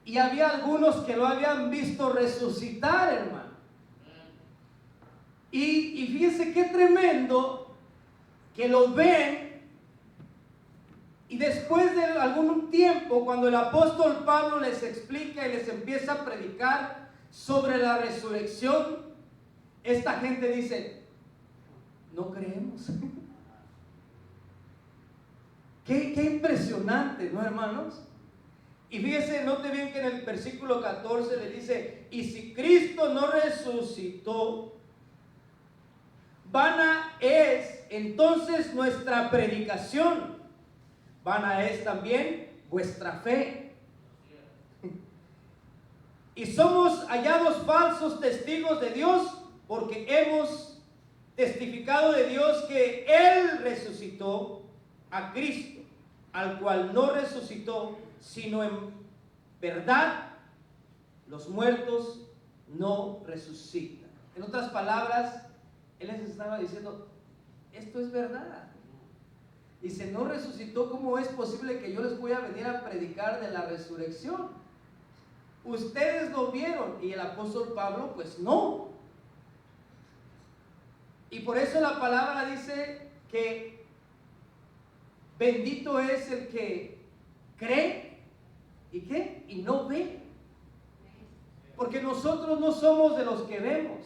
y había algunos que lo habían visto resucitar, hermano. Y fíjense qué tremendo que lo ven, y después de algún tiempo, cuando el apóstol Pablo les explica y les empieza a predicar sobre la resurrección, esta gente dice: no creemos. Qué impresionante, ¿no, hermanos? Y fíjense, note bien que en el versículo 14 le dice: y si Cristo no resucitó, vana es entonces nuestra predicación, vana es también vuestra fe. Y somos hallados falsos testigos de Dios, porque hemos testificado de Dios que Él resucitó a Cristo, al cual no resucitó, sino en verdad los muertos no resucitan. En otras palabras, Él les estaba diciendo: esto es verdad. Dice: no resucitó, ¿cómo es posible que yo les voy a venir a predicar de la resurrección? Ustedes lo vieron, y el apóstol Pablo pues no. Y por eso la palabra dice que bendito es el que cree y ¿qué? Y no ve. Porque nosotros no somos de los que vemos,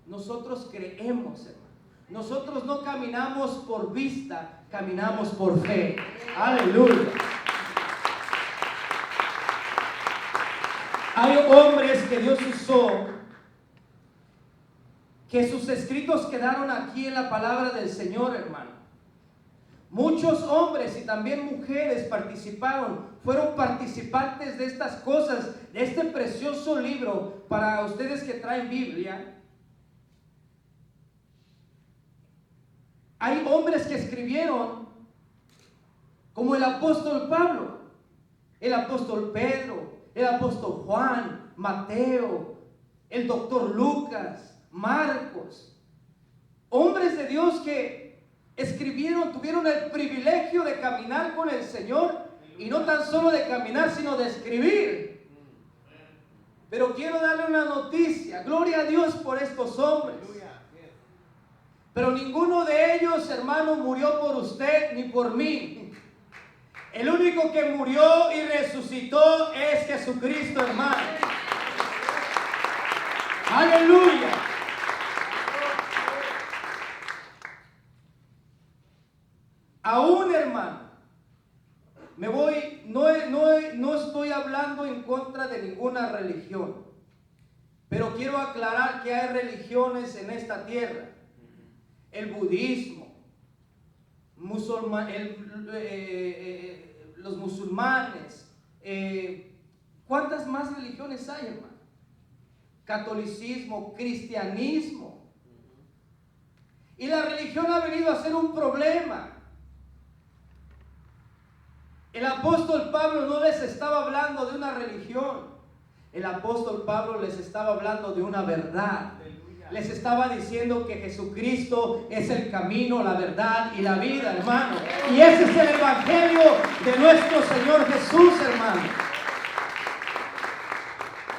nosotros creemos, hermano. Nosotros no caminamos por vista, caminamos por fe. Aleluya. Hay hombres que Dios usó, que sus escritos quedaron aquí en la palabra del Señor, hermano. Muchos hombres y también mujeres participaron, fueron participantes de estas cosas, de este precioso libro. Para ustedes que traen Biblia, hay hombres que escribieron, como el apóstol Pablo, el apóstol Pedro, el apóstol Juan, Mateo, el doctor Lucas, Marcos. Hombres de Dios que escribieron, tuvieron el privilegio de caminar con el Señor, y no tan solo de caminar, sino de escribir. Pero quiero darle una noticia: gloria a Dios por estos hombres. Pero ninguno de ellos, hermano, murió por usted ni por mí. El único que murió y resucitó es Jesucristo, hermano. Aleluya. Aún, hermano, no estoy hablando en contra de ninguna religión, pero quiero aclarar que hay religiones en esta tierra. El budismo, los musulmanes, ¿cuántas más religiones hay, hermano? Catolicismo, cristianismo. Y la religión ha venido a ser un problema. El apóstol Pablo no les estaba hablando de una religión. El apóstol Pablo les estaba hablando de una verdad. Les estaba diciendo que Jesucristo es el camino, la verdad y la vida, hermano. Y ese es el evangelio de nuestro Señor Jesús, hermano.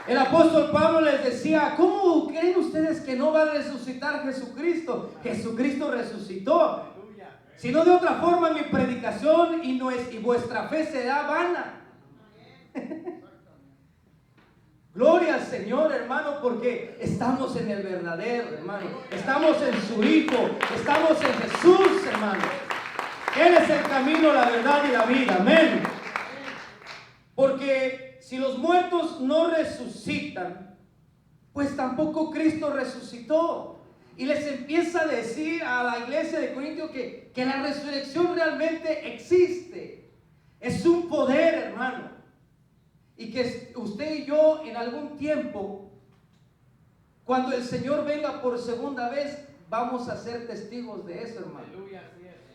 El apóstol Pablo les decía: ¿cómo creen ustedes que no va a resucitar Jesucristo? Jesucristo resucitó. Si no, de otra forma mi predicación y vuestra fe será vana. Gloria al Señor, hermano, porque estamos en el verdadero, hermano. Estamos en su Hijo, estamos en Jesús, hermano. Él es el camino, la verdad y la vida. Amén. Porque si los muertos no resucitan, pues tampoco Cristo resucitó. Y les empieza a decir a la iglesia de Corintios que la resurrección realmente existe. Es un poder, hermano. Y que usted y yo en algún tiempo, cuando el Señor venga por segunda vez, vamos a ser testigos de eso, hermano.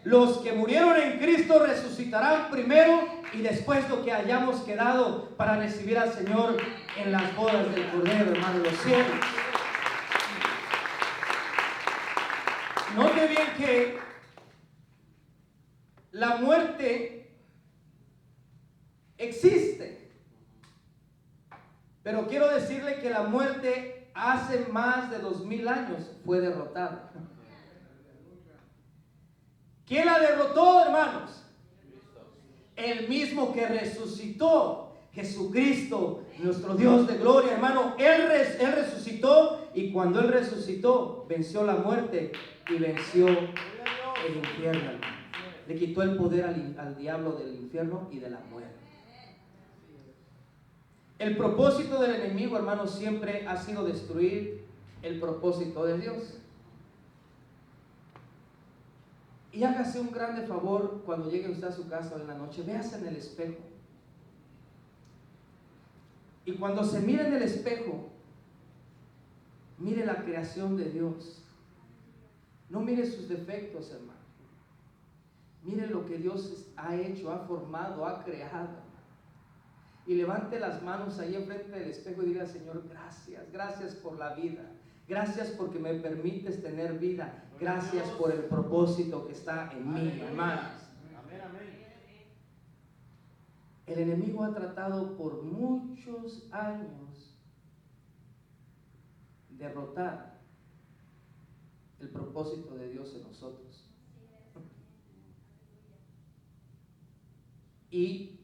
Los que murieron en Cristo resucitarán primero, y después lo que hayamos quedado para recibir al Señor en las bodas del Cordero, hermano, los cielos. Note bien que la muerte existe. Pero quiero decirle que la muerte hace más de 2000 años fue derrotada. ¿Quién la derrotó, hermanos? El mismo que resucitó, Jesucristo, nuestro Dios de gloria, hermano. Él resucitó, y cuando Él resucitó, venció la muerte y venció el infierno, hermano. Le quitó el poder al diablo del infierno y de la muerte. El propósito del enemigo, hermano, siempre ha sido destruir el propósito de Dios. Y hágase un grande favor cuando llegue usted a su casa en la noche, véase en el espejo. Y cuando se mire en el espejo, mire la creación de Dios. No mire sus defectos, hermano. Mire lo que Dios ha hecho, ha formado, ha creado. Y levante las manos ahí enfrente del espejo y diga: Señor, gracias, gracias por la vida. Gracias porque me permites tener vida. Gracias por el propósito que está en mí, hermanos. El enemigo ha tratado por muchos años derrotar el propósito de Dios en nosotros. Y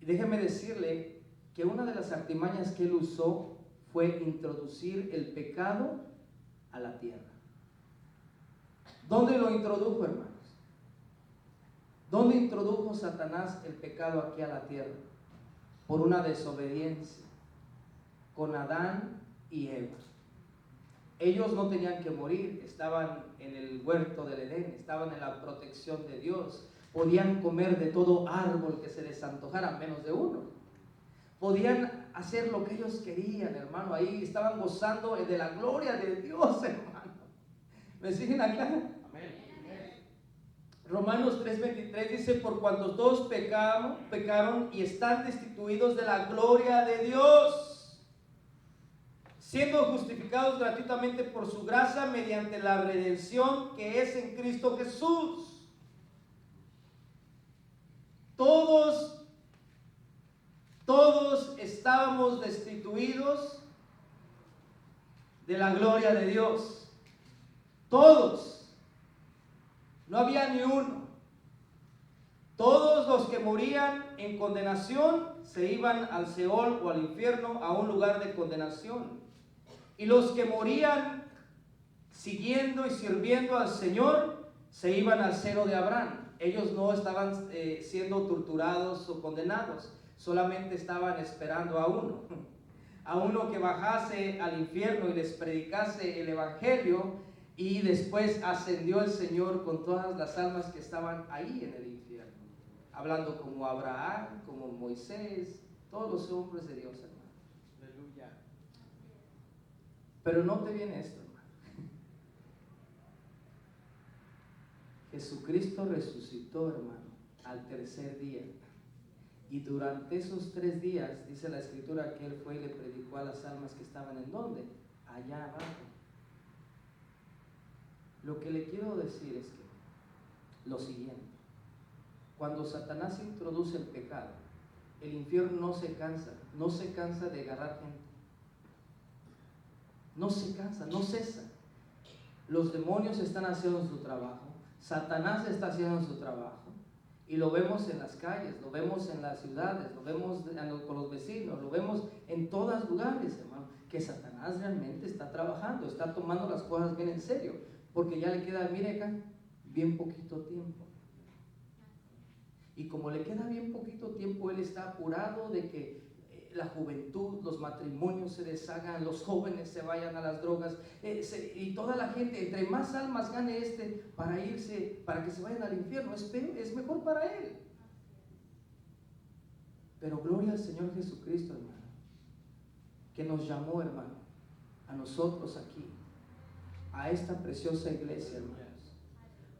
déjeme decirle que una de las artimañas que él usó fue introducir el pecado a la tierra. ¿Dónde lo introdujo, hermanos? ¿Dónde introdujo Satanás el pecado aquí a la tierra? Por una desobediencia con Adán y Eva. Ellos no tenían que morir, estaban en el huerto del Edén, estaban en la protección de Dios. Podían comer de todo árbol que se les antojara, menos de uno. Podían hacer lo que ellos querían, hermano. Ahí estaban gozando de la gloria de Dios, hermano. ¿Me siguen acá? Amén. Romanos 3:23 dice: por cuanto todos pecaron y están destituidos de la gloria de Dios, siendo justificados gratuitamente por su gracia mediante la redención que es en Cristo Jesús. Todos estábamos destituidos de la gloria de Dios. Todos. No había ni uno. Todos los que morían en condenación se iban al Seol o al infierno, a un lugar de condenación. Y los que morían siguiendo y sirviendo al Señor se iban al seno de Abraham. Ellos no estaban siendo torturados o condenados, solamente estaban esperando a uno que bajase al infierno y les predicase el evangelio, y después ascendió el Señor con todas las almas que estaban ahí en el infierno, hablando como Abraham, como Moisés, todos los hombres de Dios, hermano. Aleluya. Pero note bien esto, hermano. Jesucristo resucitó, hermano, al tercer día. Y durante esos 3 días, dice la Escritura, que Él fue y le predicó a las almas que estaban ¿en dónde? Allá abajo. Lo que le quiero decir es que lo siguiente: cuando Satanás introduce el pecado, el infierno no se cansa de agarrar gente. No se cansa, no cesa. Los demonios están haciendo su trabajo, Satanás está haciendo su trabajo, y lo vemos en las calles, lo vemos en las ciudades, lo vemos con los vecinos, lo vemos en todos lugares, hermano, que Satanás realmente está trabajando, está tomando las cosas bien en serio, porque ya le queda, mire acá, bien poquito tiempo. Y como le queda bien poquito tiempo, él está apurado de que la juventud, los matrimonios se deshagan, los jóvenes se vayan a las drogas, y toda la gente, entre más almas gane para irse, para que se vayan al infierno, es mejor para él. Pero gloria al Señor Jesucristo, hermano, que nos llamó, hermano, a nosotros aquí, a esta preciosa iglesia, hermanos,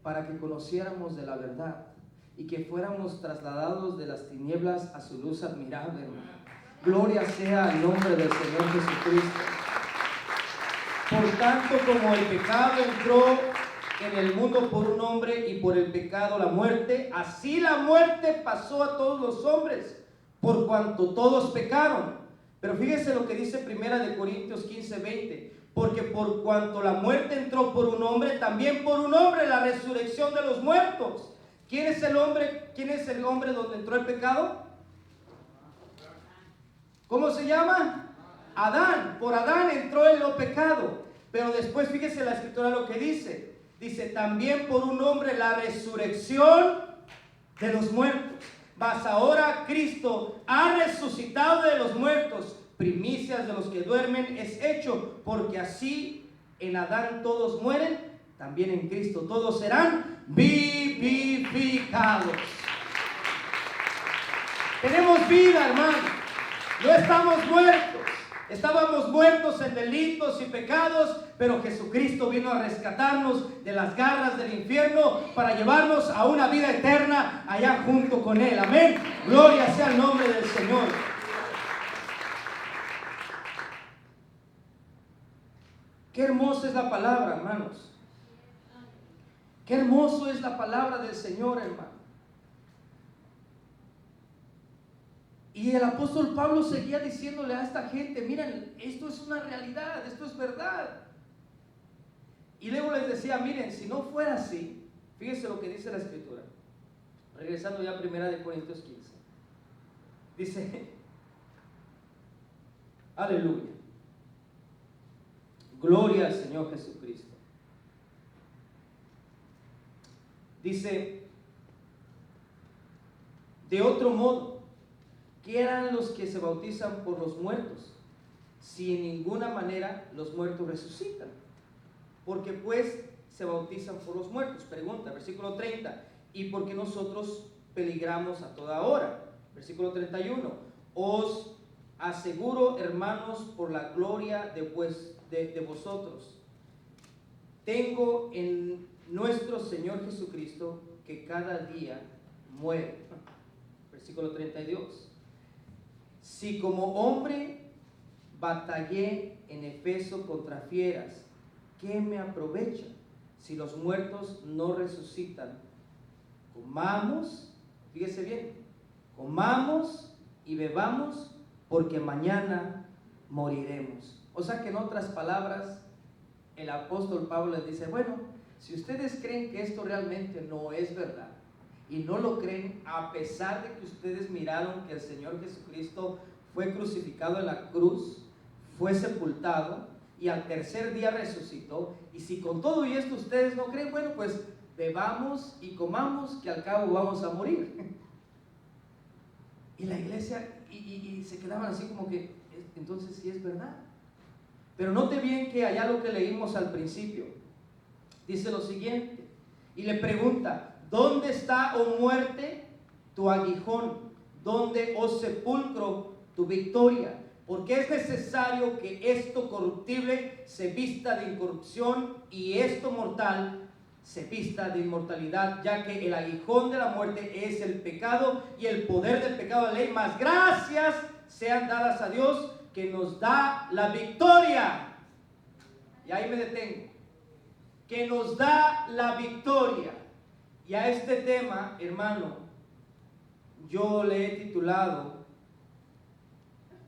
para que conociéramos de la verdad y que fuéramos trasladados de las tinieblas a su luz admirable, hermano. Gloria sea al nombre del Señor Jesucristo. Por tanto, como el pecado entró en el mundo por un hombre y por el pecado la muerte, así la muerte pasó a todos los hombres, por cuanto todos pecaron. Pero fíjese lo que dice 1 Corintios 15:20. Porque por cuanto la muerte entró por un hombre, también por un hombre la resurrección de los muertos. ¿Quién es el hombre? ¿Quién es el hombre donde entró el pecado? ¿Cómo se llama? Adán. Por Adán entró el pecado. Pero después fíjese la escritura lo que dice. Dice, también por un hombre la resurrección de los muertos. Mas ahora Cristo ha resucitado de los muertos, primicias de los que duermen es hecho, porque así en Adán todos mueren, también en Cristo todos serán vivificados. Tenemos vida, hermano. No estamos muertos. Estábamos muertos en delitos y pecados, pero Jesucristo vino a rescatarnos de las garras del infierno para llevarnos a una vida eterna allá junto con Él. Amén. Gloria sea el nombre del Señor. Qué hermosa es la palabra, hermanos. Qué hermoso es la palabra del Señor, hermano. Y el apóstol Pablo seguía diciéndole a esta gente, miren, esto es una realidad, esto es verdad. Y luego les decía, miren, si no fuera así, fíjense lo que dice la escritura. Regresando ya a 1 Corintios 15. Dice, aleluya. Gloria al Señor Jesucristo. Dice, de otro modo, ¿qué harán los que se bautizan por los muertos? Si en ninguna manera los muertos resucitan. Porque pues se bautizan por los muertos. Pregunta, versículo 30. ¿Y por qué nosotros peligramos a toda hora? Versículo 31. Os aseguro, hermanos, por la gloria de vosotros, tengo en nuestro Señor Jesucristo que cada día muere. Versículo 32. Si como hombre batallé en Efeso contra fieras, ¿qué me aprovecha si los muertos no resucitan? Comamos, fíjese bien, comamos y bebamos porque mañana moriremos. O sea que en otras palabras, el apóstol Pablo les dice, bueno, si ustedes creen que esto realmente no es verdad, y no lo creen, a pesar de que ustedes miraron que el Señor Jesucristo fue crucificado en la cruz, fue sepultado y al tercer día resucitó, y si con todo y esto ustedes no creen, bueno, pues bebamos y comamos, que al cabo vamos a morir. Y la iglesia, y se quedaban así como que, entonces sí es verdad. Pero note bien que allá lo que leímos al principio, dice lo siguiente, y le pregunta, ¿dónde está, oh muerte, tu aguijón? ¿Dónde, oh sepulcro, tu victoria? Porque es necesario que esto corruptible se vista de incorrupción y esto mortal se vista de inmortalidad, ya que el aguijón de la muerte es el pecado y el poder del pecado la ley, mas gracias sean dadas a Dios que nos da la victoria. Y ahí me detengo. Que nos da la victoria. Y a este tema, hermano, yo le he titulado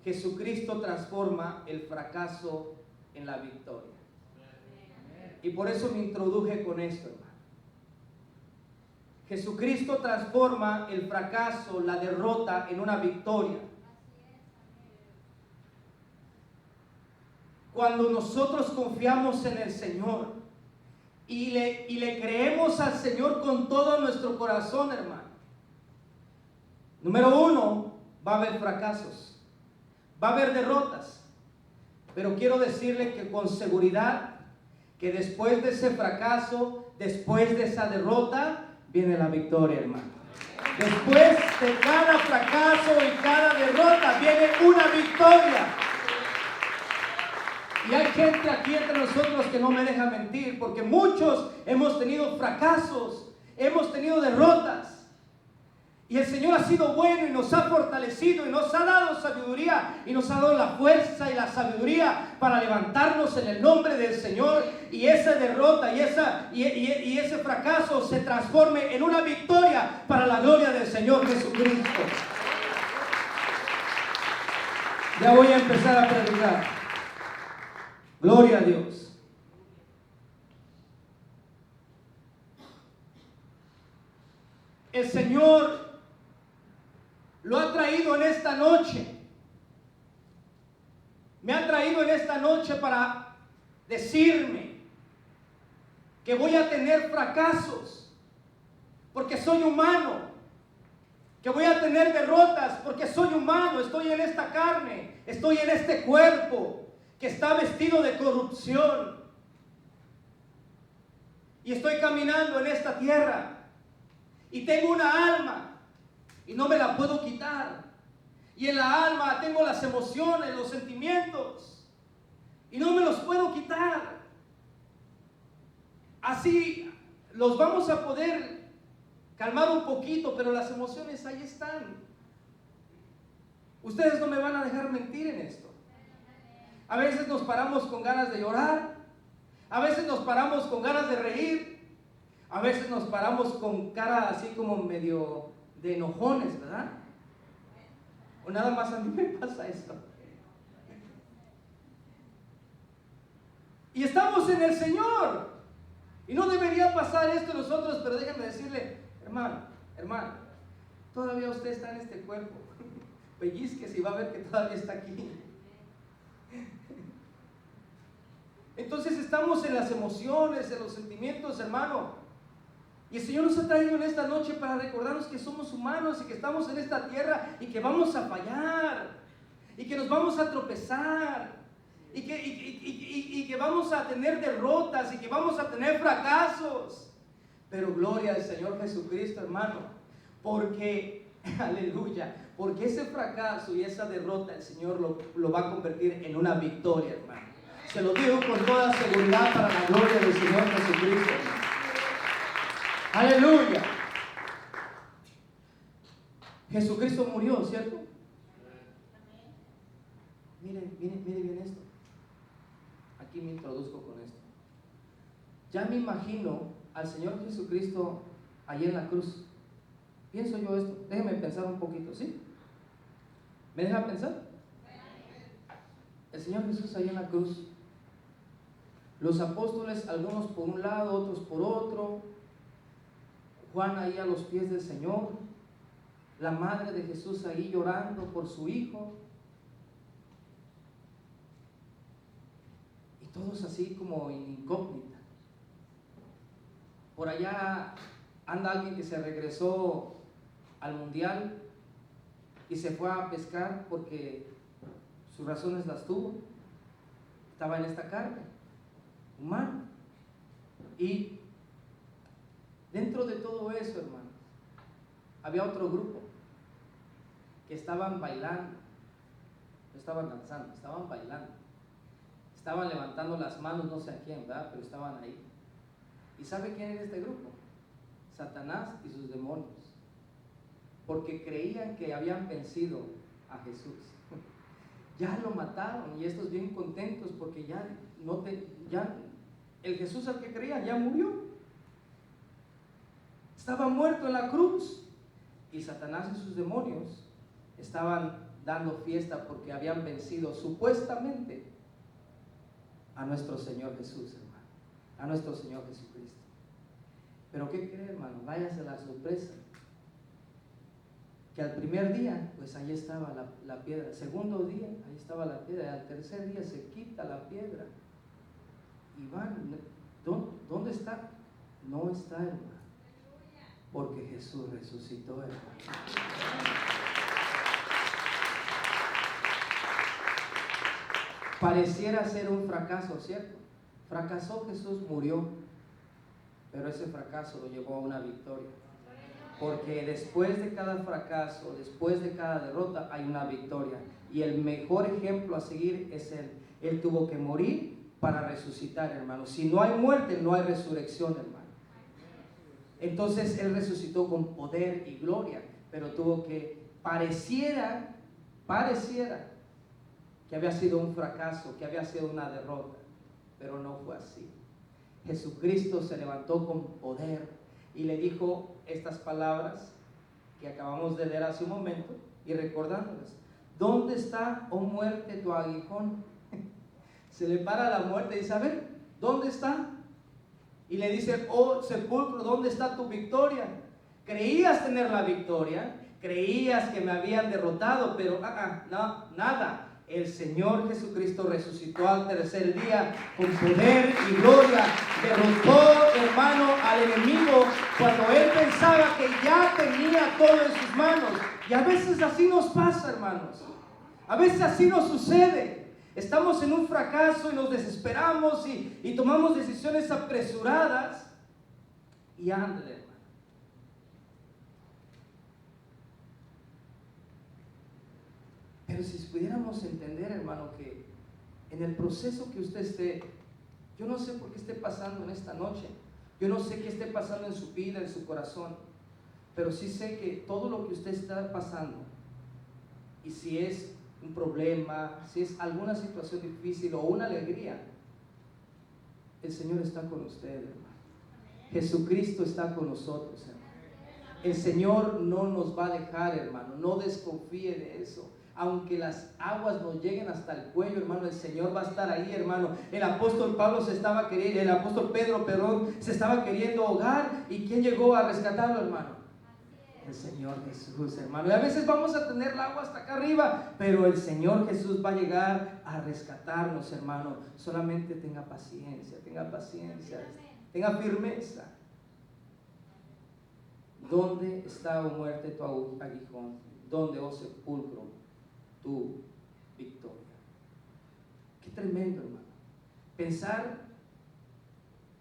Jesucristo transforma el fracaso en la victoria. Y por eso me introduje con esto, hermano. Jesucristo transforma el fracaso, la derrota en una victoria. Cuando nosotros confiamos en el Señor y le creemos al Señor con todo nuestro corazón, hermano. Número uno, va a haber fracasos, va a haber derrotas, pero quiero decirle que con seguridad que después de ese fracaso, después de esa derrota, viene la victoria, hermano. Después de cada fracaso y cada derrota viene una victoria. Y hay gente aquí entre nosotros que no me deja mentir, porque muchos hemos tenido fracasos, hemos tenido derrotas. Y el Señor ha sido bueno y nos ha fortalecido y nos ha dado sabiduría y nos ha dado la fuerza y la sabiduría para levantarnos en el nombre del Señor, y esa derrota y ese fracaso se transforme en una victoria para la gloria del Señor Jesucristo. Ya voy a empezar a predicar. Gloria a Dios. El Señor lo ha traído en esta noche. Me ha traído en esta noche para decirme que voy a tener fracasos porque soy humano, que voy a tener derrotas porque soy humano, estoy en esta carne, estoy en este cuerpo que está vestido de corrupción y estoy caminando en esta tierra y tengo una alma y no me la puedo quitar, y en la alma tengo las emociones, los sentimientos y no me los puedo quitar. Así los vamos a poder calmar un poquito, pero las emociones ahí están. Ustedes no me van a dejar mentir en esto. A veces nos paramos con ganas de llorar, a veces nos paramos con ganas de reír, a veces nos paramos con cara así como medio de enojones, ¿verdad? O nada más a mí me pasa esto. Y estamos en el Señor. Y no debería pasar esto en nosotros, pero déjenme decirle, hermano, todavía usted está en este cuerpo. Pellizque si va a ver que todavía está aquí. Entonces estamos en las emociones, en los sentimientos, hermano. Y el Señor nos ha traído en esta noche para recordarnos que somos humanos y que estamos en esta tierra y que vamos a fallar y que nos vamos a tropezar y que vamos a tener derrotas y que vamos a tener fracasos. Pero gloria al Señor Jesucristo, hermano, porque, aleluya, porque ese fracaso y esa derrota el Señor lo va a convertir en una victoria, hermano. Se lo digo con toda seguridad para la gloria del Señor Jesucristo, hermano. Aleluya. Jesucristo murió, ¿cierto? Miren bien esto. Aquí me introduzco con esto. Ya me imagino al Señor Jesucristo allí en la cruz. Pienso yo esto. Déjenme pensar un poquito, ¿sí? ¿Me deja pensar? El Señor Jesús allí en la cruz. Los apóstoles, algunos por un lado, otros por otro. Juan ahí a los pies del Señor, la madre de Jesús ahí llorando por su hijo, y todos así como en incógnita. Por allá anda alguien que se regresó al mundial y se fue a pescar porque sus razones las tuvo, estaba en esta carne humana. Y dentro de todo eso, hermanos, había otro grupo que estaban bailando, no estaban danzando, estaban bailando, estaban levantando las manos, no sé a quién, ¿verdad? Pero estaban ahí. ¿Y sabe quién era este grupo? Satanás y sus demonios, porque creían que habían vencido a Jesús. Ya lo mataron y estos bien contentos porque ya el Jesús al que creían ya murió. Estaba muerto en la cruz y Satanás y sus demonios estaban dando fiesta porque habían vencido supuestamente a nuestro Señor Jesús, hermano, a nuestro Señor Jesucristo. Pero ¿qué cree, hermano? Váyase la sorpresa, que al primer día pues ahí estaba la piedra, al segundo día ahí estaba la piedra, y al tercer día se quita la piedra y van, ¿dónde está? No está, hermano. Porque Jesús resucitó, hermano. Pareciera ser un fracaso, ¿cierto? Fracasó Jesús, murió, pero ese fracaso lo llevó a una victoria. Porque después de cada fracaso, después de cada derrota, hay una victoria. Y el mejor ejemplo a seguir es Él. Él tuvo que morir para resucitar, hermano. Si no hay muerte, no hay resurrección, hermano. Entonces Él resucitó con poder y gloria, pero tuvo que, pareciera que había sido un fracaso, que había sido una derrota, pero no fue así. Jesucristo se levantó con poder y le dijo estas palabras que acabamos de leer hace un momento y recordándolas: ¿dónde está, oh muerte, tu aguijón? Se le para la muerte y dice, a ver, ¿dónde está? Y le dice, oh sepulcro, ¿dónde está tu victoria? Creías tener la victoria, creías que me habían derrotado, pero no, nada. El Señor Jesucristo resucitó al tercer día con poder y gloria. Derrotó, hermano, al enemigo cuando él pensaba que ya tenía todo en sus manos. Y a veces así nos pasa, hermanos. A veces así nos sucede. Estamos en un fracaso y nos desesperamos y tomamos decisiones apresuradas. Y ándale, hermano. Pero si pudiéramos entender, hermano, que en el proceso que usted esté, yo no sé por qué esté pasando en esta noche, yo no sé qué esté pasando en su vida, en su corazón, pero sí sé que todo lo que usted está pasando, y si es un problema, si es alguna situación difícil o una alegría, el Señor está con usted, hermano. Jesucristo está con nosotros, hermano. El Señor no nos va a dejar, hermano, no desconfíe de eso. Aunque las aguas nos lleguen hasta el cuello, hermano, el Señor va a estar ahí, hermano. El apóstol Pedro, se estaba queriendo ahogar. ¿Y quién llegó a rescatarlo, hermano? El Señor Jesús, hermano. Y a veces vamos a tener el agua hasta acá arriba, pero el Señor Jesús va a llegar a rescatarnos, hermano. Solamente tenga paciencia, tenga firmeza. ¿Dónde está, oh muerte, tu aguijón? ¿Dónde, oh sepulcro, tu victoria? Qué tremendo, hermano.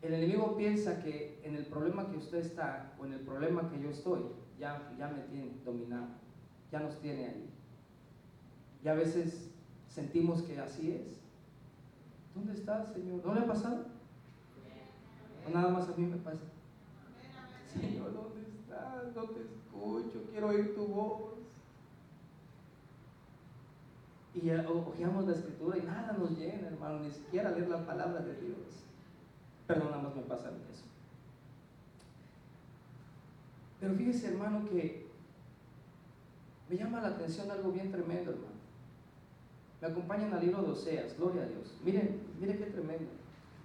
El enemigo piensa que en el problema que usted está o en el problema que yo estoy, ya me tiene dominado, ya nos tiene ahí. Y a veces sentimos que así es. ¿Dónde está, Señor? ¿No le ha pasado? ¿O nada más a mí me pasa? Señor, ¿dónde estás? No te escucho, quiero oír tu voz. Y ojeamos la escritura y nada nos llena, hermano, ni siquiera leer la palabra de Dios. Pero nada más me pasa a mí eso. Pero fíjese, hermano, que me llama la atención algo bien tremendo, hermano. Me acompañan al libro de Oseas, gloria a Dios. Miren qué tremendo.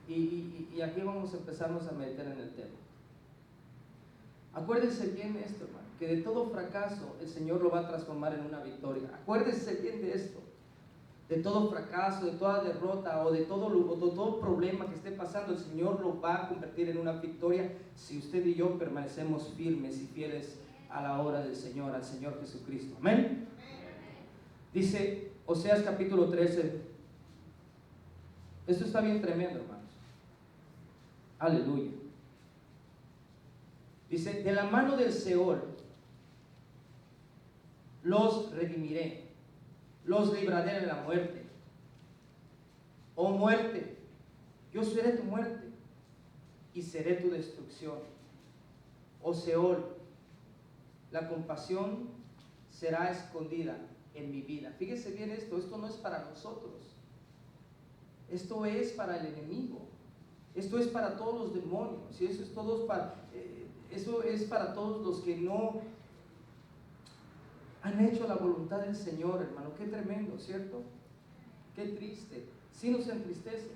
Y aquí vamos a empezarnos a meter en el tema. Acuérdense bien de esto, hermano, que de todo fracaso el Señor lo va a transformar en una victoria. Acuérdense bien de esto. De todo fracaso, de toda derrota o de todo problema que esté pasando, el Señor lo va a convertir en una victoria si usted y yo permanecemos firmes y fieles a la obra del Señor, al Señor Jesucristo. Amén. Dice Oseas capítulo 13. Esto está bien tremendo, hermanos. Aleluya. Dice, de la mano del Seol los redimiré, los libraré de la muerte. Oh muerte, yo seré tu muerte y seré tu destrucción. Oh Seol, la compasión será escondida en mi vida. Fíjese bien esto no es para nosotros. Esto es para el enemigo. Esto es para todos los demonios. Y eso es para todos los que no han hecho la voluntad del Señor, hermano. Qué tremendo, ¿cierto? Qué triste. Sí nos entristece.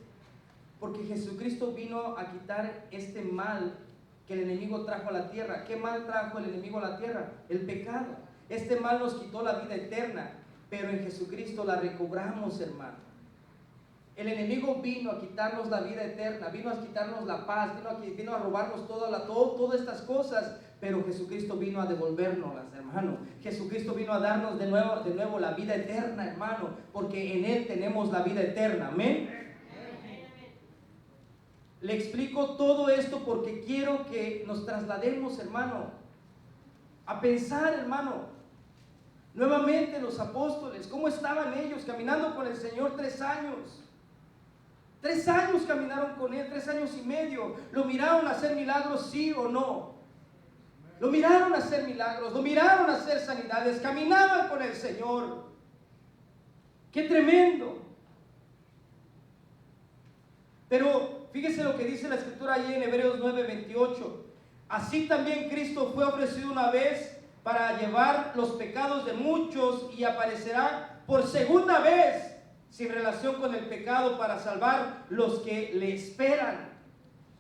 Porque Jesucristo vino a quitar este mal que el enemigo trajo a la tierra. ¿Qué mal trajo el enemigo a la tierra? El pecado. Este mal nos quitó la vida eterna, pero en Jesucristo la recobramos, hermano. El enemigo vino a quitarnos la vida eterna, vino a quitarnos la paz, vino a robarnos todas estas cosas, pero Jesucristo vino a devolvernoslas, hermano. Jesucristo vino a darnos de nuevo la vida eterna, hermano, porque en Él tenemos la vida eterna. Amén. Le explico todo esto porque quiero que nos traslademos, hermano, a pensar, hermano, nuevamente los apóstoles, cómo estaban ellos caminando con el Señor 3 años. 3 años caminaron con Él, 3 años y medio. ¿Lo miraron hacer milagros, sí o no? Lo miraron hacer milagros, lo miraron hacer sanidades, caminaban con el Señor. ¡Qué tremendo! Pero fíjese lo que dice la Escritura allí en Hebreos 9:28. Así también Cristo fue ofrecido una vez para llevar los pecados de muchos y aparecerá por segunda vez sin relación con el pecado para salvar los que le esperan.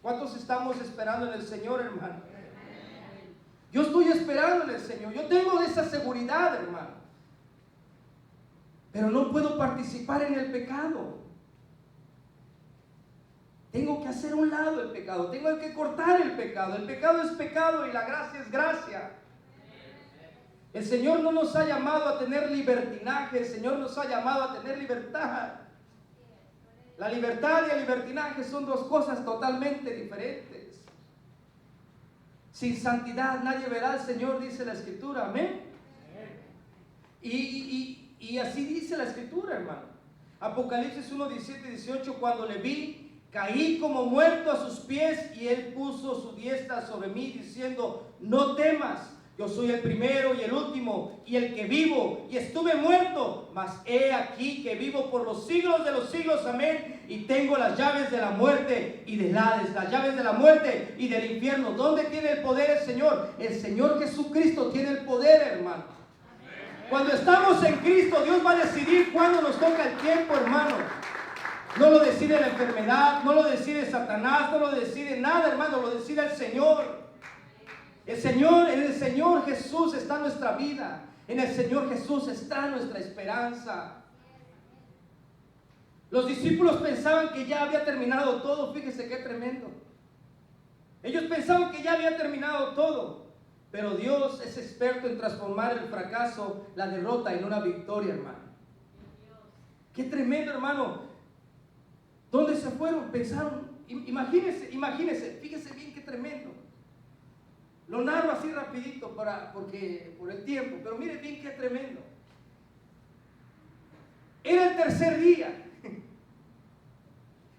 ¿Cuántos estamos esperando en el Señor, hermano? Yo estoy esperando en el Señor. Yo tengo esa seguridad, hermano. Pero no puedo participar en el pecado. Tengo que hacer a un lado el pecado. Tengo que cortar el pecado. El pecado es pecado y la gracia es gracia. El Señor no nos ha llamado a tener libertinaje. El Señor nos ha llamado a tener libertad. La libertad y el libertinaje son dos cosas totalmente diferentes. Sin santidad nadie verá al Señor, dice la Escritura. Amén. Y así dice la Escritura, hermano. Apocalipsis 1, 17 y 18. Cuando le vi, caí como muerto a sus pies, y Él puso su diestra sobre mí, diciendo: no temas, yo soy el primero y el último y el que vivo, y estuve muerto, mas he aquí que vivo por los siglos de los siglos. Amén. Y tengo las llaves de la muerte y del Hades, las llaves de la muerte y del infierno. ¿Dónde tiene el poder el Señor? El Señor Jesucristo tiene el poder, hermano. Cuando estamos en Cristo, Dios va a decidir cuándo nos toca el tiempo, hermano. No lo decide la enfermedad, no lo decide Satanás, no lo decide nada, hermano, lo decide el Señor. En el Señor Jesús está nuestra vida. En el Señor Jesús está nuestra esperanza. Los discípulos pensaban que ya había terminado todo. Fíjese qué tremendo. Ellos pensaban que ya había terminado todo. Pero Dios es experto en transformar el fracaso, la derrota, en una victoria, hermano. Qué tremendo, hermano. ¿Dónde se fueron? Pensaron. Imagínense, fíjese bien qué tremendo. Lo narro así rapidito por el tiempo, pero mire bien qué tremendo. Era el tercer día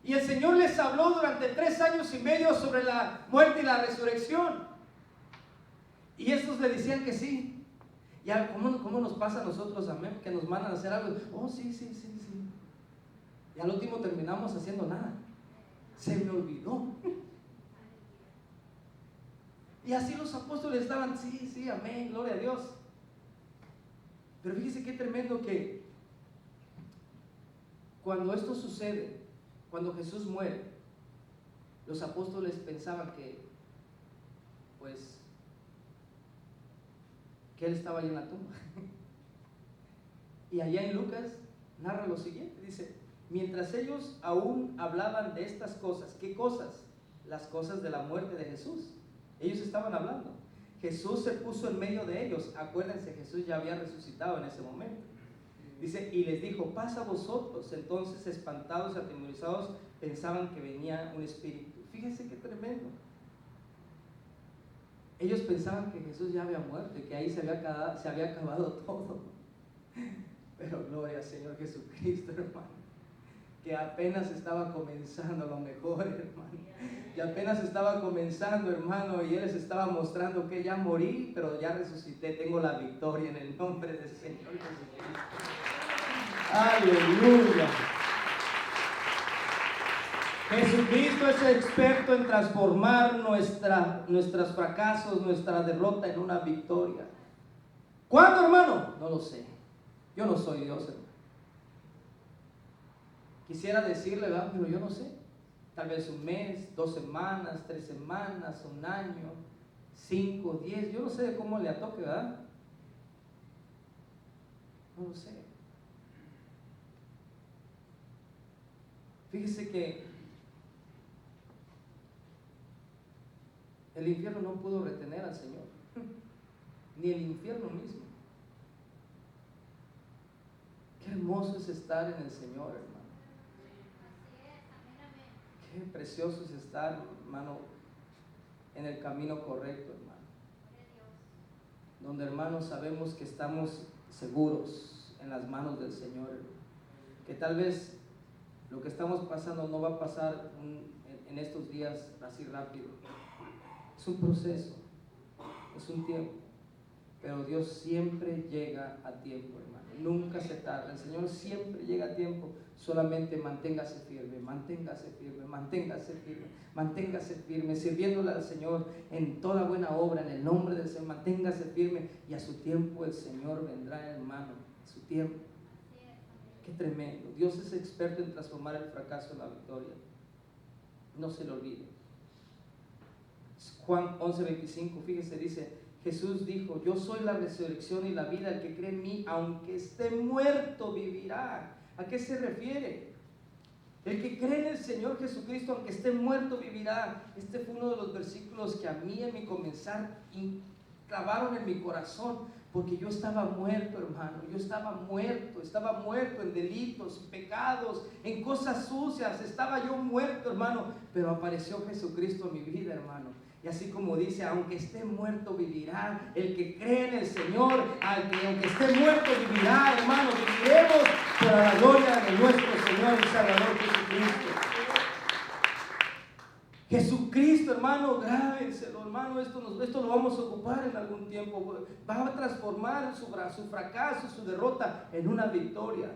y el Señor les habló durante 3 años y medio sobre la muerte y la resurrección, y estos le decían que sí. Ya, ¿cómo nos pasa a nosotros, amén? Que nos mandan a hacer algo. Oh, sí. Y al último terminamos haciendo nada. Se me olvidó. Y así los apóstoles estaban, sí, amén, gloria a Dios. Pero fíjese qué tremendo que cuando esto sucede, cuando Jesús muere, los apóstoles pensaban que Él estaba ahí en la tumba. Y allá en Lucas narra lo siguiente, dice: mientras ellos aún hablaban de estas cosas. ¿Qué cosas? Las cosas de la muerte de Jesús. Ellos estaban hablando. Jesús se puso en medio de ellos. Acuérdense, Jesús ya había resucitado en ese momento. Dice, y les dijo: paz a vosotros. Entonces, espantados y atemorizados, pensaban que venía un espíritu. Fíjense qué tremendo. Ellos pensaban que Jesús ya había muerto y que ahí se había acabado todo. Pero gloria al Señor Jesucristo, hermano, que apenas estaba comenzando lo mejor, hermano. Y apenas estaba comenzando, hermano, y Él les estaba mostrando que ya morí, pero ya resucité. Tengo la victoria en el nombre del Señor Jesucristo. Aleluya. Jesucristo es experto en transformar nuestros fracasos, nuestra derrota en una victoria. ¿Cuándo, hermano? No lo sé. Yo no soy Dios, hermano. Quisiera decirle, ¿verdad? Pero yo no sé. Tal vez 1 mes, 2 semanas, 3 semanas, 1 año, 5, 10. Yo no sé de cómo le atoque, ¿verdad? No lo sé. Fíjese que el infierno no pudo retener al Señor, ni el infierno mismo. Qué hermoso es estar en el Señor, hermano. Qué precioso es estar, hermano, en el camino correcto, hermano. Donde, hermano, sabemos que estamos seguros en las manos del Señor, hermano. Que tal vez lo que estamos pasando no va a pasar en estos días así rápido. Es un proceso, es un tiempo, pero Dios siempre llega a tiempo, hermano. Nunca se tarda. El Señor siempre llega a tiempo. Solamente manténgase firme, sirviéndole al Señor en toda buena obra, en el nombre del Señor. Manténgase firme, y a su tiempo el Señor vendrá, hermano. A su tiempo. Qué tremendo. Dios es experto en transformar el fracaso en la victoria. No se lo olvide. Juan 11:25, fíjese, dice, Jesús dijo, yo soy la resurrección y la vida, el que cree en mí, aunque esté muerto, vivirá. ¿A qué se refiere? El que cree en el Señor Jesucristo, aunque esté muerto, vivirá. Este fue uno de los versículos que a mí en mi comenzar clavaron en mi corazón, porque yo estaba muerto, hermano. Yo estaba muerto en delitos, en pecados, en cosas sucias. Estaba yo muerto, hermano, pero apareció Jesucristo en mi vida, hermano. Y así como dice, aunque esté muerto vivirá. El que cree en el Señor, aunque esté muerto vivirá, hermano. Viviremos para la gloria de nuestro Señor y Salvador Jesucristo. Jesucristo, hermano, grábenselo, hermano. Esto lo vamos a ocupar en algún tiempo. Va a transformar su fracaso, su derrota en una victoria.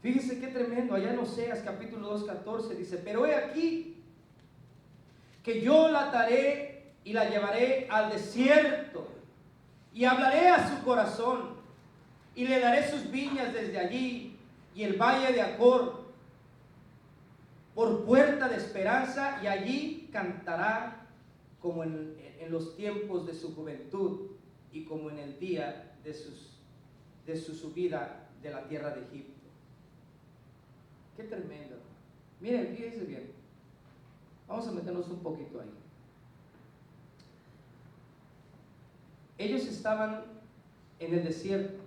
Fíjese qué tremendo. Allá en Oseas capítulo 2:14 dice, pero he aquí que yo la ataré y la llevaré al desierto, y hablaré a su corazón, y le daré sus viñas desde allí, y el valle de Acor por puerta de esperanza, y allí cantará como en los tiempos de su juventud, y como en el día de su subida de la tierra de Egipto. Qué tremendo. Miren, fíjense bien. Vamos a meternos un poquito ahí. Ellos estaban en el desierto,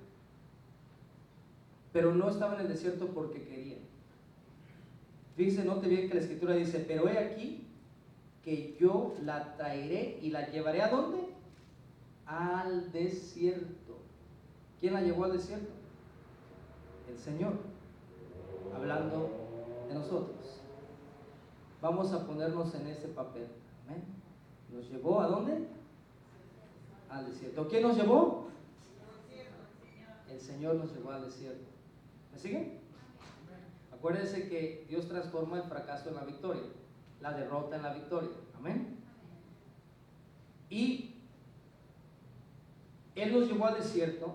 pero no estaban en el desierto porque querían. Fíjense, note bien que la escritura dice, pero he aquí que yo la traeré y la llevaré ¿a dónde? Al desierto. ¿Quién la llevó al desierto? El Señor, hablando de nosotros. Vamos a ponernos en ese papel. ¿Amén? ¿Nos llevó a dónde? Al desierto. ¿Quién nos llevó? El Señor nos llevó al desierto. ¿Me siguen? Acuérdense que Dios transforma el fracaso en la victoria, la derrota en la victoria. Amén. Y Él nos llevó al desierto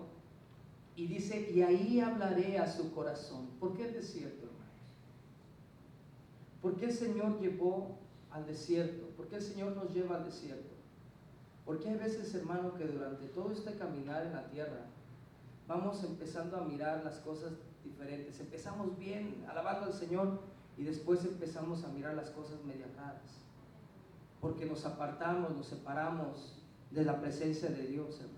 y dice, y ahí hablaré a su corazón. ¿Por qué el desierto, hermanos? ¿Por qué el Señor llevó al desierto? ¿Por qué el Señor nos lleva al desierto? Porque hay veces, hermano, que durante todo este caminar en la tierra vamos empezando a mirar las cosas diferentes. Empezamos bien, alabando al Señor, y después empezamos a mirar las cosas medio raras. Porque nos apartamos, nos separamos de la presencia de Dios, hermano.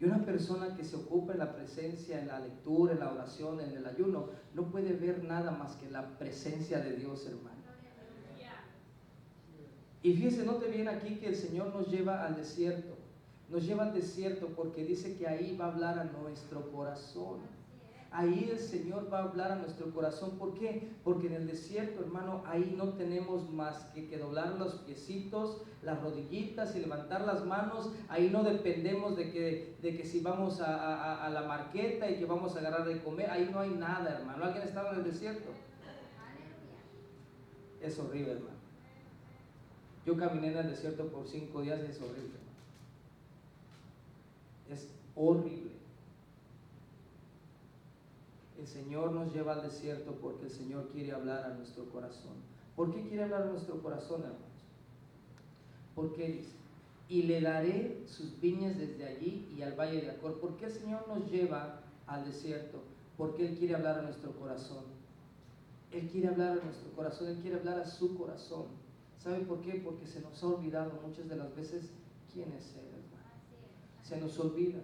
Y una persona que se ocupa en la presencia, en la lectura, en la oración, en el ayuno, no puede ver nada más que la presencia de Dios, hermano. Y fíjense, note bien aquí que el Señor nos lleva al desierto. Nos lleva al desierto porque dice que ahí va a hablar a nuestro corazón. Ahí el Señor va a hablar a nuestro corazón. ¿Por qué? Porque en el desierto, hermano, ahí no tenemos más que doblar los piecitos, las rodillitas y levantar las manos. Ahí no dependemos de que si vamos a la marqueta y que vamos a agarrar de comer. Ahí no hay nada, hermano. ¿Alguien estaba en el desierto? Es horrible, hermano. Yo caminé en el desierto por 5 días y es horrible, hermano. Es horrible. El Señor nos lleva al desierto porque el Señor quiere hablar a nuestro corazón. ¿Por qué quiere hablar a nuestro corazón, hermanos? Porque dice, y le daré sus viñas desde allí y al valle de Acor. ¿Por qué el Señor nos lleva al desierto? Porque Él quiere hablar a nuestro corazón. Él quiere hablar a nuestro corazón, Él quiere hablar a su corazón. ¿Sabe por qué? Porque se nos ha olvidado muchas de las veces quién es Él, hermano. Se nos olvida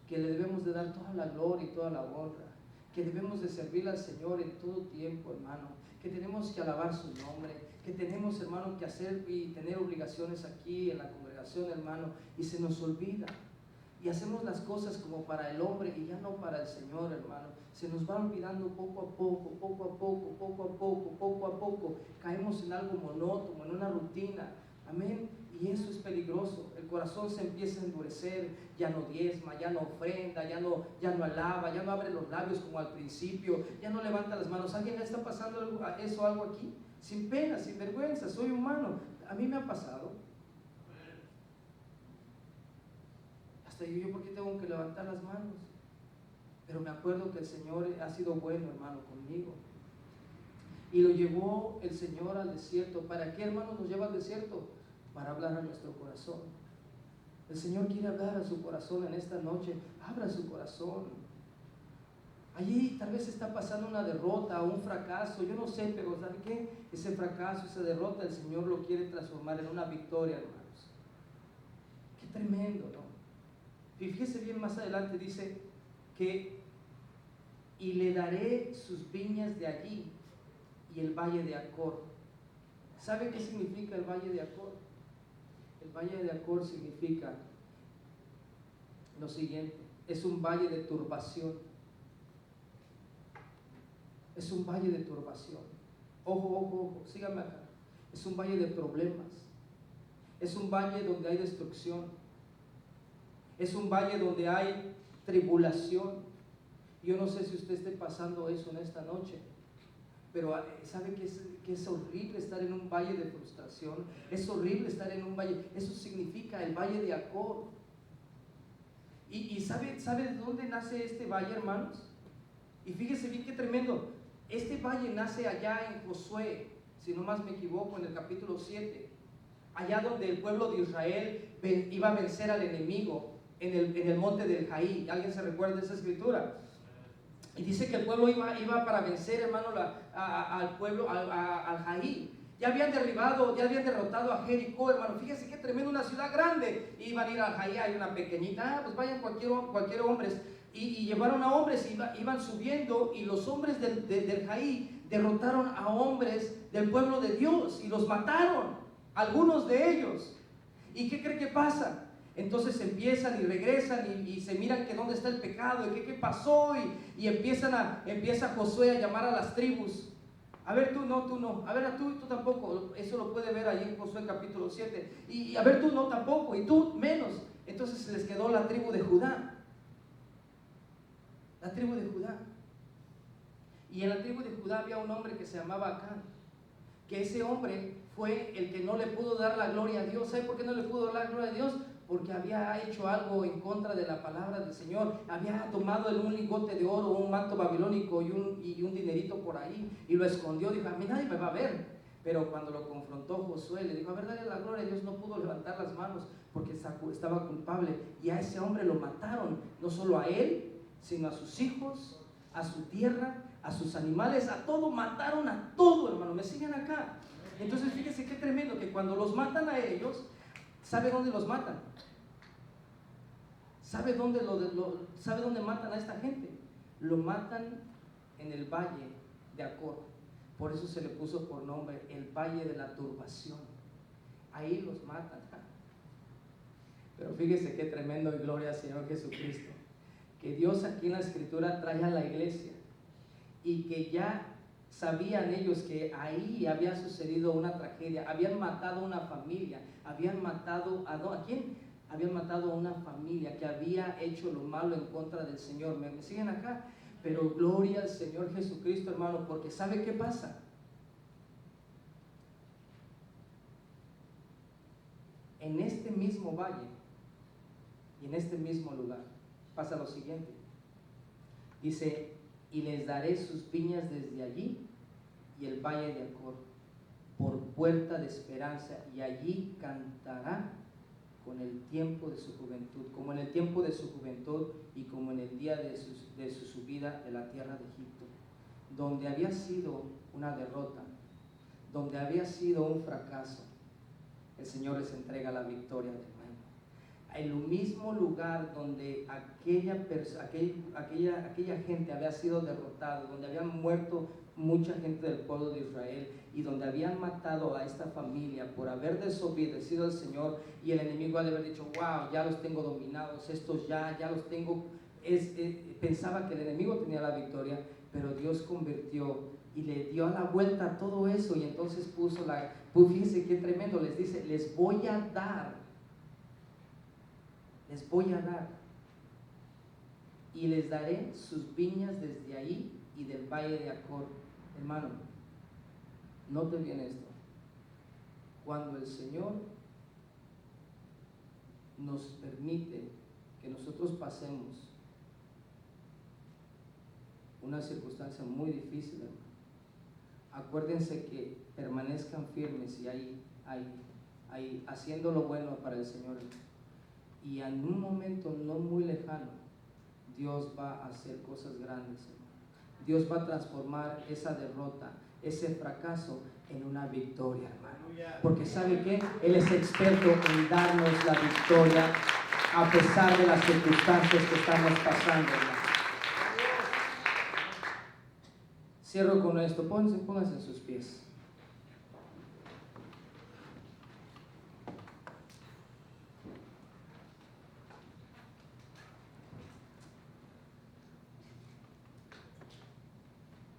que le debemos de dar toda la gloria y toda la honra, que debemos de servir al Señor en todo tiempo, hermano, que tenemos que alabar su nombre, que tenemos, hermano, que hacer y tener obligaciones aquí en la congregación, hermano, y se nos olvida. Y hacemos las cosas como para el hombre y ya no para el Señor, hermano. Se nos va olvidando poco a poco. Caemos en algo monótono, en una rutina. Amén. Y eso es peligroso. El corazón se empieza a endurecer, ya no diezma, ya no ofrenda, ya no alaba, ya no abre los labios como al principio, ya no levanta las manos. ¿Alguien le está pasando algo aquí? Sin pena, sin vergüenza, soy humano. A mí me ha pasado. Hasta yo, ¿por qué tengo que levantar las manos? Pero me acuerdo que el Señor ha sido bueno, hermano, conmigo. Y lo llevó el Señor al desierto. ¿Para qué, hermano, nos lleva al desierto? Para hablar a nuestro corazón. El Señor quiere hablar a su corazón en esta noche. Abra su corazón. Allí tal vez está pasando una derrota o un fracaso, yo no sé, pero ¿sabe qué? Ese fracaso, esa derrota, el Señor lo quiere transformar en una victoria, hermanos. Qué tremendo, ¿no? Fíjese bien, más adelante dice que y le daré sus viñas de allí y el valle de Acor. ¿Sabe qué significa el valle de Acor? El valle de Acor significa lo siguiente: es un valle de turbación. Es un valle de turbación. Ojo, ojo, ojo, síganme acá. Es un valle de problemas. Es un valle donde hay destrucción. Es un valle donde hay tribulación. Yo no sé si usted esté pasando eso en esta noche, pero ¿sabe que es horrible estar en un valle de frustración? Es horrible estar en un valle. Eso significa el valle de Acor. ¿Y sabe de dónde nace este valle, hermanos? Y fíjese bien qué tremendo. Este valle nace allá en Josué, si no más me equivoco, en el capítulo 7, allá donde el pueblo de Israel iba a vencer al enemigo en el monte del Jaí. ¿Alguien se recuerda de esa escritura? Y dice que el pueblo iba para vencer, hermano, al pueblo, al Jaí. Ya habían derrotado a Jericó, hermano. Fíjese qué tremendo, una ciudad grande. Iban a ir al Jaí, hay una pequeñita. Pues vayan cualquier hombres. Y llevaron a hombres, iban subiendo, y los hombres del Jaí derrotaron a hombres del pueblo de Dios y los mataron, algunos de ellos. ¿Y qué cree que pasa? Entonces empiezan y regresan y se miran que dónde está el pecado y qué pasó, y empieza Josué a llamar a las tribus. A ver, tú no, a ver, tú tampoco. Eso lo puede ver ahí en Josué capítulo 7. Y a ver, tú no tampoco, y tú menos. Entonces se les quedó la tribu de Judá. La tribu de Judá. Y en la tribu de Judá había un hombre que se llamaba Acán, que ese hombre fue el que no le pudo dar la gloria a Dios. ¿Sabe por qué no le pudo dar la gloria a Dios? Porque había hecho algo en contra de la palabra del Señor. Había tomado un lingote de oro, un manto babilónico y un dinerito por ahí, y lo escondió. Dijo: a mí nadie me va a ver. Pero cuando lo confrontó Josué, le dijo: a ver, dale la gloria a Dios. No pudo levantar las manos porque estaba culpable. Y a ese hombre lo mataron, no solo a él, sino a sus hijos, a su tierra, a sus animales, a todo. Mataron a todo, hermano. ¿Me siguen acá? Entonces fíjese qué tremendo, que cuando los matan a ellos, ¿sabe dónde los matan? ¿Sabe dónde matan a esta gente? Lo matan en el valle de Acor. Por eso se le puso por nombre el valle de la turbación. Ahí los matan. Pero fíjese qué tremendo, y gloria al Señor Jesucristo, que Dios aquí en la escritura trae a la iglesia, y que ya sabían ellos que ahí había sucedido una tragedia. Habían matado a una familia, habían matado ¿a quién? Habían matado a una familia que había hecho lo malo en contra del Señor. ¿Me siguen acá? Pero gloria al Señor Jesucristo, hermano, porque ¿sabe qué pasa? En este mismo valle y en este mismo lugar pasa lo siguiente. Dice: y les daré sus viñas desde allí y el valle de Acor por puerta de esperanza, y allí cantará con el tiempo de su juventud, como en el tiempo de su juventud y como en el día de su subida de la tierra de Egipto, donde había sido una derrota, donde había sido un fracaso. El Señor les entrega la victoria del reino. En el mismo lugar donde aquella gente había sido derrotada, donde habían muerto mucha gente del pueblo de Israel, y donde habían matado a esta familia por haber desobedecido al Señor, y el enemigo ha de haber dicho: wow, ya los tengo dominados, estos ya los tengo. Pensaba que el enemigo tenía la victoria, pero Dios convirtió y le dio la vuelta a todo eso, y entonces fíjense qué tremendo, les dice: les voy a dar, y les daré sus viñas desde ahí y del valle de Acor. Hermano, note bien esto: cuando el Señor nos permite que nosotros pasemos una circunstancia muy difícil, hermano, acuérdense que permanezcan firmes y ahí haciendo lo bueno para el Señor. Y en un momento no muy lejano, Dios va a hacer cosas grandes, hermano. Dios va a transformar esa derrota, ese fracaso, en una victoria, hermano. Porque ¿sabe qué? Él es experto en darnos la victoria a pesar de las circunstancias que estamos pasando, hermano. Cierro con esto. Pónganse en sus pies.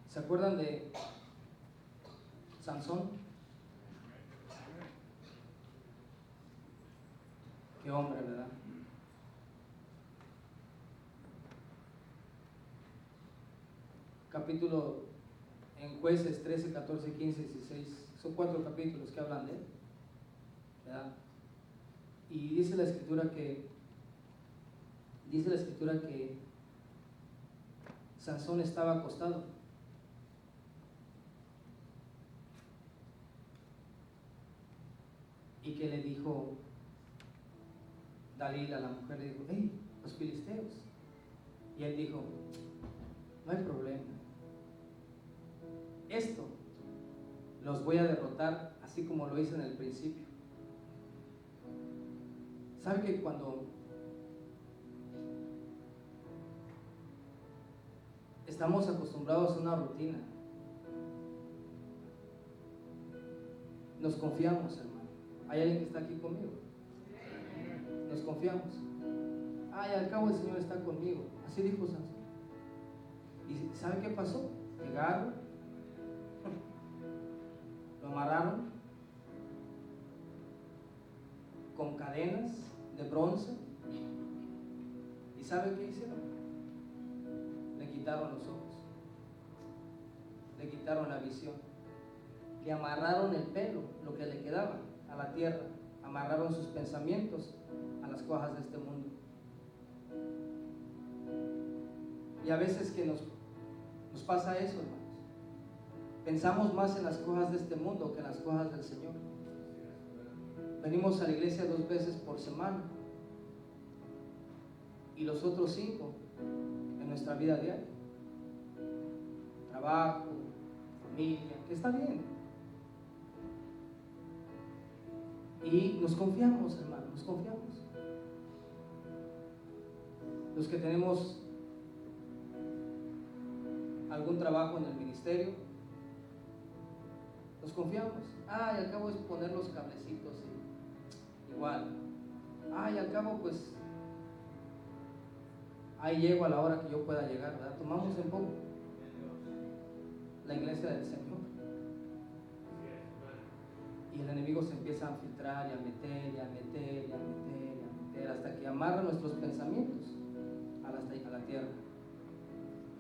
¿Se acuerdan de Sansón? Qué hombre, ¿verdad? Capítulo en Jueces 13, 14, 15, 16. Son 4 capítulos que hablan de él, ¿verdad? Y dice la escritura que Sansón estaba acostado. Y que le dijo Dalila, la mujer, le dijo: hey, los filisteos. Y él dijo: no hay problema, esto los voy a derrotar así como lo hice en el principio. ¿Sabe que cuando estamos acostumbrados a una rutina, nos confiamos, hermano? ¿Hay alguien que está aquí conmigo? Nos confiamos. Ay, al cabo el Señor está conmigo. Así dijo Sansón. ¿Y sabe qué pasó? Llegaron, lo amarraron con cadenas de bronce. ¿Y sabe qué hicieron? Le quitaron los ojos, le quitaron la visión, le amarraron el pelo, lo que le quedaba, a la tierra. Amarraron sus pensamientos a las cosas de este mundo. Y a veces que nos pasa eso, hermanos. Pensamos más en las cosas de este mundo que en las cosas del Señor. Venimos a la iglesia 2 veces por semana y los otros 5 en nuestra vida diaria. Trabajo, familia, que está bien. Y nos confiamos, hermano, nos confiamos. Los que tenemos algún trabajo en el ministerio, nos confiamos. Ay, al cabo es poner los cablecitos y igual. Ay, al cabo pues ahí llego a la hora que yo pueda llegar, ¿verdad? Tomamos en poco la iglesia del Señor. Y el enemigo se empieza a filtrar y a meter, y a meter, y a meter, y a meter, hasta que amarra nuestros pensamientos a la tierra.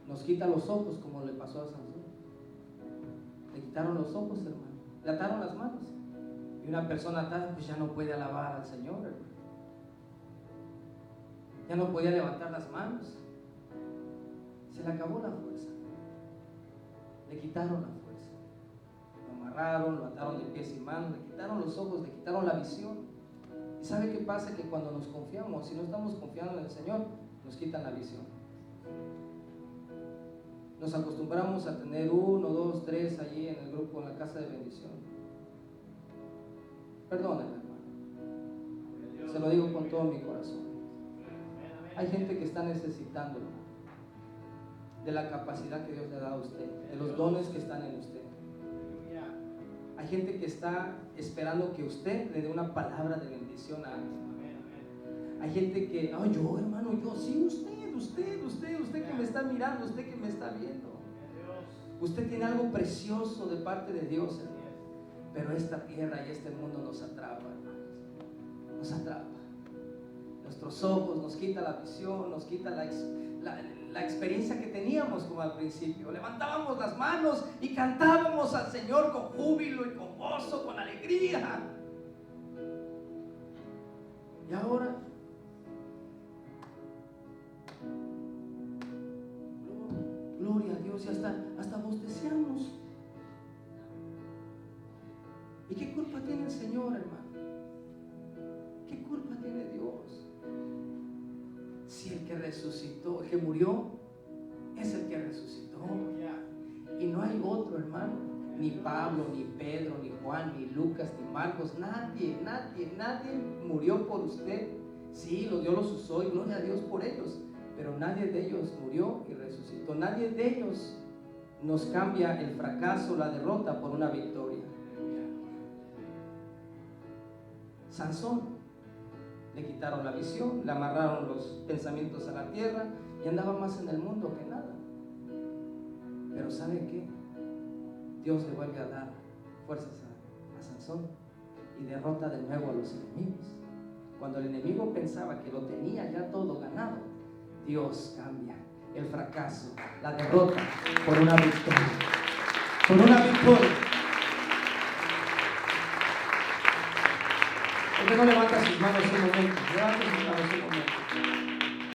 Nos quita los ojos, como le pasó a Sansón. Le quitaron los ojos, hermano. Le ataron las manos. Y una persona atada, pues ya no puede alabar al Señor, hermano. Ya no podía levantar las manos. Se le acabó la fuerza. Le quitaron la fuerza. Lo amarraron, lo ataron de pies y manos, le quitaron los ojos, le quitaron la visión. ¿Y sabe qué pasa? Que cuando nos confiamos, si no estamos confiando en el Señor, nos quitan la visión. Nos acostumbramos a tener 1, 2, 3 allí en el grupo, en la casa de bendición. Perdónenme, hermano. Se lo digo con todo mi corazón. Hay gente que está necesitando de la capacidad que Dios le ha dado a usted, de los dones que están en usted. Hay gente que está esperando que usted le dé una palabra de bendición a alguien. Hay gente que, ay, yo, hermano, yo, sí, usted que me está mirando, usted que me está viendo. Usted tiene algo precioso de parte de Dios, hermano. Pero esta tierra y este mundo nos atrapa, hermanos. Nos atrapa. Nuestros ojos nos quita la visión, nos quita la experiencia que teníamos como al principio. Levantábamos las manos y cantábamos al Señor con júbilo y con gozo, con alegría. Y ahora, gloria, gloria a Dios, y hasta bosteciamos. ¿Y qué culpa tiene el Señor, hermano? ¿Qué culpa tiene Dios? Si el que resucitó, el que murió, es el que resucitó. Y no hay otro, hermano. Ni Pablo, ni Pedro, ni Juan, ni Lucas, ni Marcos. Nadie murió por usted. Sí, Dios los usó y gloria a Dios por ellos. Pero nadie de ellos murió y resucitó. Nadie de ellos nos cambia el fracaso, la derrota por una victoria. Sansón, le quitaron la visión, le amarraron los pensamientos a la tierra y andaba más en el mundo que nada. Pero ¿sabe qué? Dios le vuelve a dar fuerzas a Sansón y derrota de nuevo a los enemigos. Cuando el enemigo pensaba que lo tenía ya todo ganado, Dios cambia el fracaso, la derrota por una victoria. Por una victoria. ¿Por qué no levanta sus manos un momento?